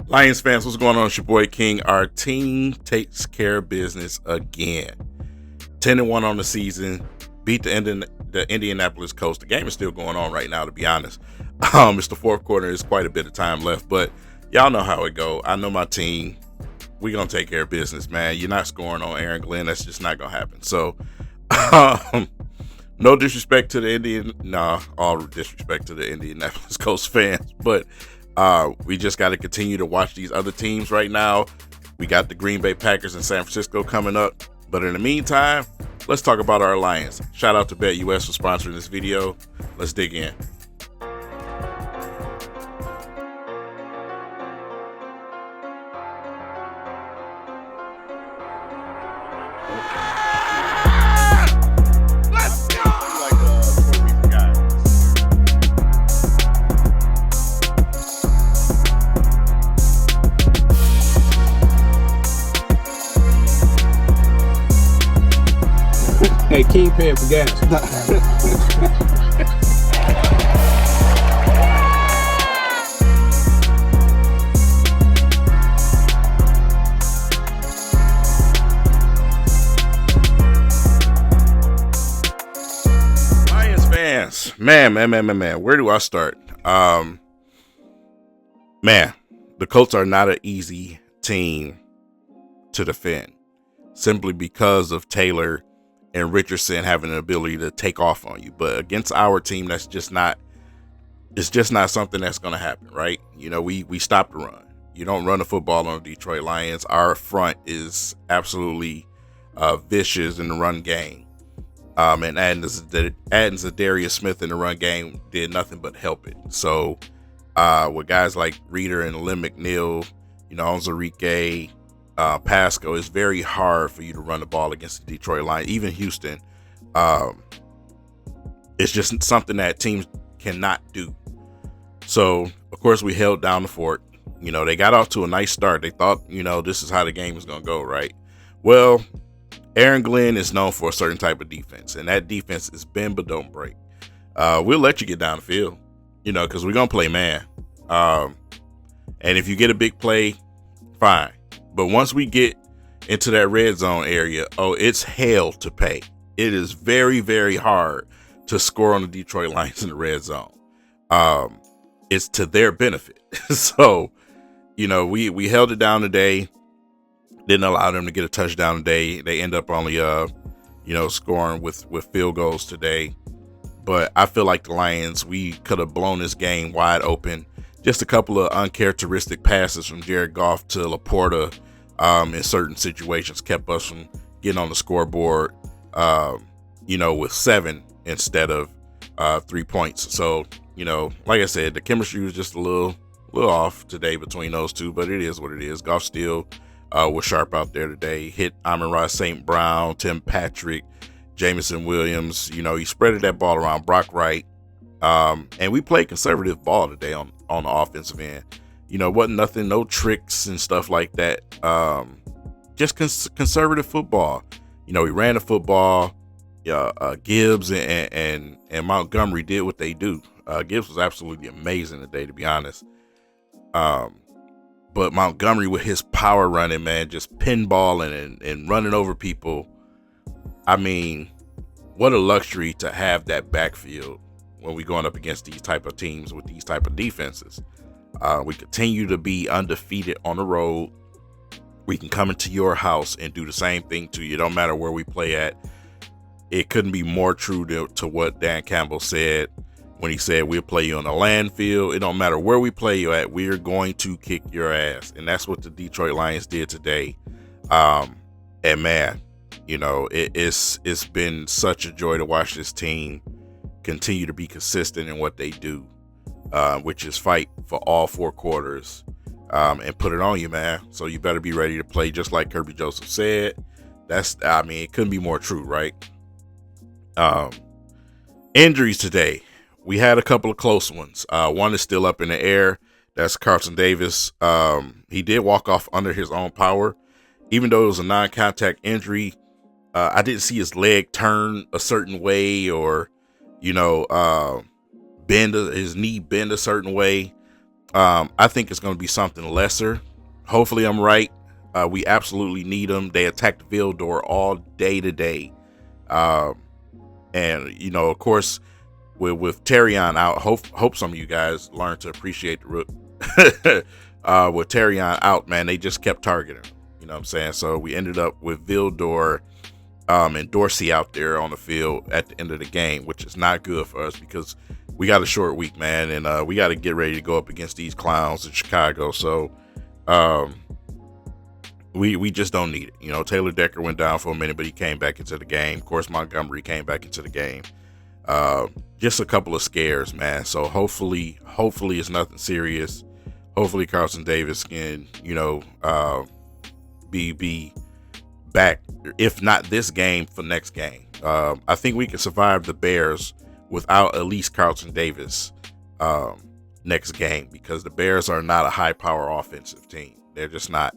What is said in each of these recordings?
Lions fans, what's going on? It's your boy King. Our team takes care of business again. 10-1 on the season. Beat the Indianapolis Colts. The game is still going on right now, to be honest. It's the fourth quarter. There's quite a bit of time left, but y'all know how it go. I know my team. We're going to take care of business, man. You're not scoring on Aaron Glenn. That's just not going to happen. So, no disrespect to all disrespect to the Indianapolis Colts fans, but we just got to continue to watch these other teams right now. We got the Green Bay Packers and San Francisco coming up. But in the meantime, let's talk about our Lions. Shout out to BetUS for sponsoring this video. Let's dig in. Hey, King paying for gas. Lions fans, man, where do I start? Man, the Colts are not an easy team to defend, simply because of Taylor and Richardson having the ability to take off on you. But against our team, it's just not something that's going to happen, right? You know, we stop the run. You don't run the football on the Detroit Lions. Our front is absolutely vicious in the run game. And adding Zadarius Smith in the run game did nothing but help it. So with guys like Reeder and Lynn McNeil, Onzarike, Pasco, it's very hard for you to run the ball against the Detroit Lions. Even Houston, it's just something that teams cannot do. So, of course, we held down the fort. They got off to a nice start. They thought, this is how the game was going to go, right? Well, Aaron Glenn is known for a certain type of defense, and that defense is bend but don't break. We'll let you get down the field, because we're going to play man. And if you get a big play, fine. But once we get into that red zone area, it's hell to pay. It is very, very hard to score on the Detroit Lions in the red zone. It's to their benefit. So, we held it down today. Didn't allow them to get a touchdown today. They end up only, scoring with field goals today. But I feel like the Lions, we could have blown this game wide open. Just a couple of uncharacteristic passes from Jared Goff to Laporta in certain situations kept us from getting on the scoreboard, with 7 instead of 3 points. So, like I said, the chemistry was just a little off today between those two, but it is what it is. Goff still was sharp out there today. Hit Amon-Ra St. Brown, Tim Patrick, Jameson Williams. He spreaded that ball around. Brock Wright. And we played conservative ball today on the offensive end. Wasn't nothing, no tricks and stuff like that. Just conservative football. We ran the football. Gibbs and Montgomery did what they do. Gibbs was absolutely amazing today, to be honest. But Montgomery with his power running, man, just pinballing and running over people. I mean, what a luxury to have that backfield when we're going up against these type of teams with these type of defenses. We continue to be undefeated on the road. We can come into your house and do the same thing to you. Don't matter where we play at. It couldn't be more true to what Dan Campbell said when he said we'll play you on the landfill. It don't matter where we play you at. We're going to kick your ass. And that's what the Detroit Lions did today. And man, it's been such a joy to watch this team continue to be consistent in what they do, which is fight for all 4 quarters and put it on you, man. So you better be ready to play, just like Kirby Joseph said. It couldn't be more true, right? Injuries today. We had a couple of close ones. One is still up in the air. That's Carlton Davis. He did walk off under his own power. Even though it was a non-contact injury, I didn't see his leg turn a certain way or, his knee bend a certain way. I think it's going to be something lesser. Hopefully I'm right. We absolutely need them. They attacked Vildor all day today. Um, and, of course, with Terrion out, hope some of you guys learn to appreciate the rook. With Terrion out, man, they just kept targeting him. You know what I'm saying? So we ended up with Vildor and Dorsey out there on the field at the end of the game, which is not good for us because we got a short week, man, and we got to get ready to go up against these clowns in Chicago. So we just don't need it. Taylor Decker went down for a minute, but he came back into the game. Of course, Montgomery came back into the game. Just a couple of scares, man. So hopefully it's nothing serious. Hopefully Carlton Davis can, be back, if not this game, for next game. I think we can survive the Bears without at least Carlton Davis next game, because the Bears are not a high-power offensive team. They're just not.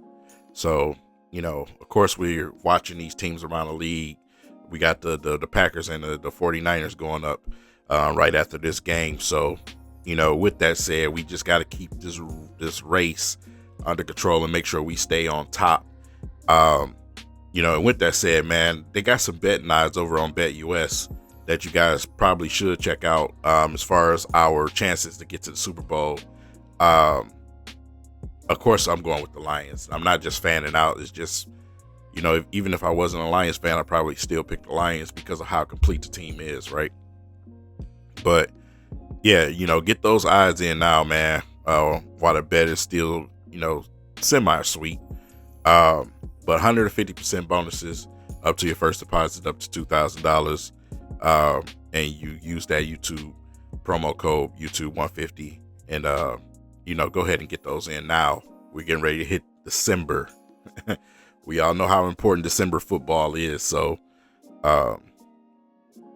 So, of course, we're watching these teams around the league. We got the Packers and the 49ers going up right after this game. So, with that said, we just got to keep this race under control and make sure we stay on top. And with that said, man, they got some betting odds over on BetUS that you guys probably should check out as far as our chances to get to the Super Bowl. Of course, I'm going with the Lions. I'm not just fanning out. It's just, even if I wasn't a Lions fan, I'd probably still pick the Lions because of how complete the team is, right? But, yeah, get those odds in now, man, while the bet is still, semi-sweet. But 150% bonuses up to your first deposit up to $2,000. And you use that YouTube promo code YouTube150 and, go ahead and get those in now. We're getting ready to hit December. We all know how important December football is. So,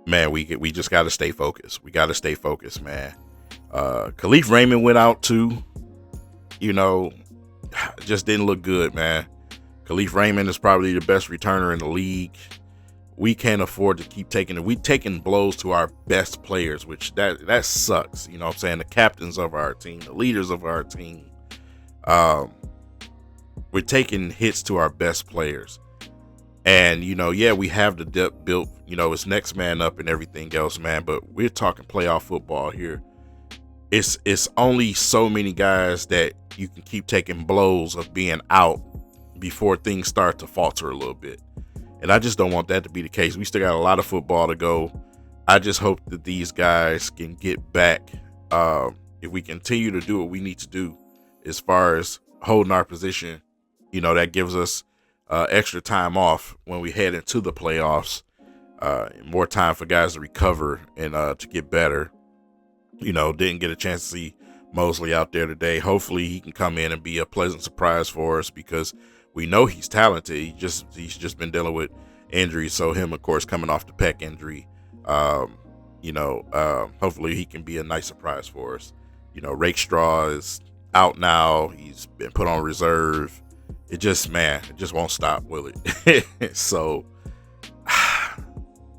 man, we just got to stay focused. We got to stay focused, man. Khalif Raymond went out too, just didn't look good, man. Khalif Raymond is probably the best returner in the league. We can't afford to keep taking it. We taking blows to our best players, which that sucks. You know what I'm saying? The captains of our team, the leaders of our team. We're taking hits to our best players. And, we have the depth built, it's next man up and everything else, man. But we're talking playoff football here. It's only so many guys that you can keep taking blows of being out before things start to falter a little bit. And I just don't want that to be the case. We still got a lot of football to go. I just hope that these guys can get back. If we continue to do what we need to do as far as holding our position, that gives us extra time off when we head into the playoffs. More time for guys to recover and to get better. Didn't get a chance to see Mosley out there today. Hopefully he can come in and be a pleasant surprise for us because we know he's talented. He's just been dealing with injuries. So him, of course, coming off the pec injury, hopefully he can be a nice surprise for us. Rakestraw is out now. He's been put on reserve. It just won't stop, will it? So,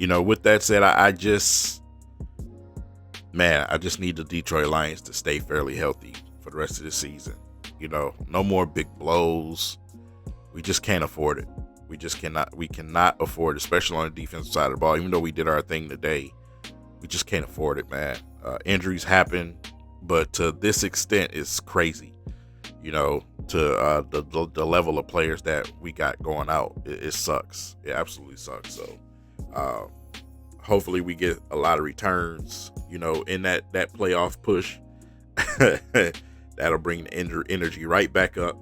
with that said, I just need the Detroit Lions to stay fairly healthy for the rest of the season. No more big blows. We just can't afford it. We cannot afford it, especially on the defensive side of the ball. Even though we did our thing today, we just can't afford it, man. Injuries happen, but to this extent, it's crazy. To the level of players that we got going out, it sucks. It absolutely sucks. So, hopefully we get a lot of returns, in that playoff push. That'll bring the energy right back up.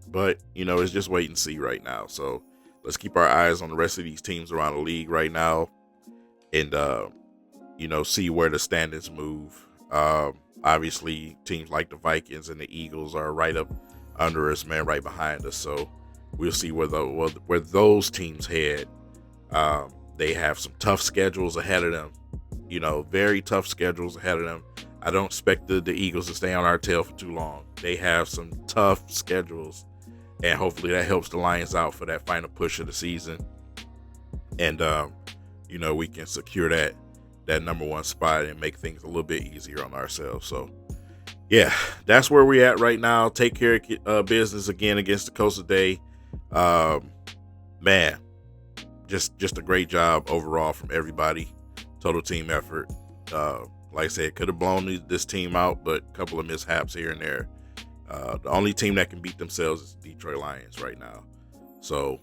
But, it's just wait and see right now. So let's keep our eyes on the rest of these teams around the league right now and, see where the standings move. Obviously, teams like the Vikings and the Eagles are right up under us, man, right behind us. So we'll see where those teams head. They have some tough schedules ahead of them, very tough schedules ahead of them. I don't expect the Eagles to stay on our tail for too long. They have some tough schedules, and hopefully that helps the Lions out for that final push of the season. And, we can secure that number one spot and make things a little bit easier on ourselves. So, yeah, that's where we're at right now. Take care of business again against the Colts today. Um, man, just a great job overall from everybody. Total team effort. Like I said, could have blown this team out, but a couple of mishaps here and there. The only team that can beat themselves is the Detroit Lions right now. So,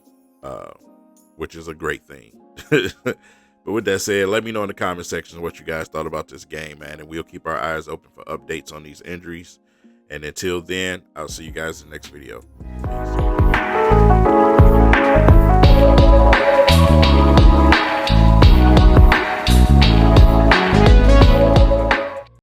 which is a great thing. But with that said, let me know in the comment section what you guys thought about this game, man. And we'll keep our eyes open for updates on these injuries. And until then, I'll see you guys in the next video.